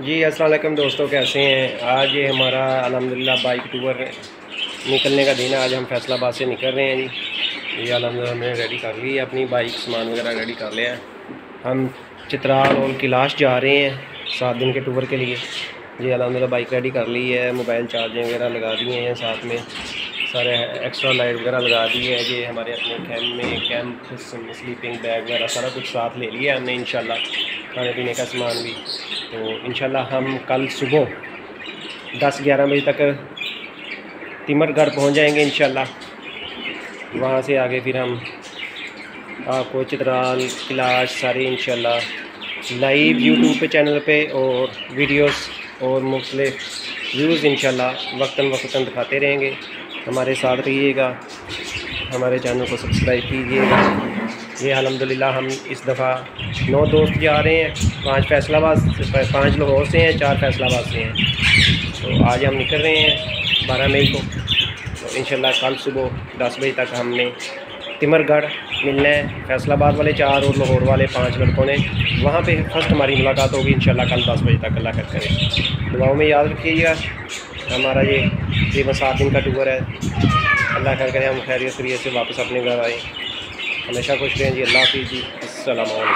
जी अस्सलाम वालेकुम दोस्तों, कैसे हैं। आज ये हमारा अल्हम्दुलिल्लाह बाइक टूर निकलने का दिन है। आज हम फैसलाबाद से निकल रहे हैं जी। ये अल्हम्दुलिल्लाह हमने रेडी कर ली है अपनी बाइक, सामान वगैरह रेडी कर लिया है। हम चित्राल और कैलाश जा रहे हैं 7 दिन के टूर के लिए। ये अल्हम्दुलिल्लाह बाइक रेडी कर ली है, मोबाइल चार्जिंग वगैरह लगा दिए हैं, साथ में सारे एक्स्ट्रा लाइट वगैरह लगा दी है। ये हमारे अपने कैंप स्लीपिंग बैग वगैरह सारा कुछ साथ ले लिया हमने इंशाल्लाह, खाने पीने का सामान भी। तो इंशाल्लाह हम कल सुबह 10-11 बजे तक तिमरगढ़ पहुंच जाएंगे इंशाल्लाह। वहाँ से आगे फिर हम आपको चित्राल कैलाश सारे इंशाल्लाह लाइव यूट्यूब पे चैनल पे और वीडियोस और मुख्तलिफ व्यूज़ इंशाल्लाह वक्तन दिखाते रहेंगे। हमारे साथ रहिएगा, हमारे चैनल को सब्सक्राइब कीजिएगा। ये अल्हम्दुलिल्लाह हम इस दफ़ा 9 दोस्त जा रहे हैं, 5 लाहौर से हैं, 4 फैसलाबाद से हैं। तो आज हम निकल रहे हैं 12 मई को। तो इंशाल्लाह कल सुबह 10 बजे तक हमने तिमरगढ़ मिलना है। फैसलाबाद वाले 4 और लाहौर वाले 5 लड़कों ने, वहाँ पे फर्स्ट हमारी मुलाकात होगी इंशाल्लाह कल 10 बजे तक। अल्लाह खैर करे, दुआओं में याद रखिएगा। हमारा ये तकरीबन 7 दिन का टूर है। अल्लाह खैर करे, हम खैरियत से वापस अपने घर आए। हमेशा खुश रहें जी। अल्लाह हाफ़िज़ जी। अस्सलाम वालेकुम।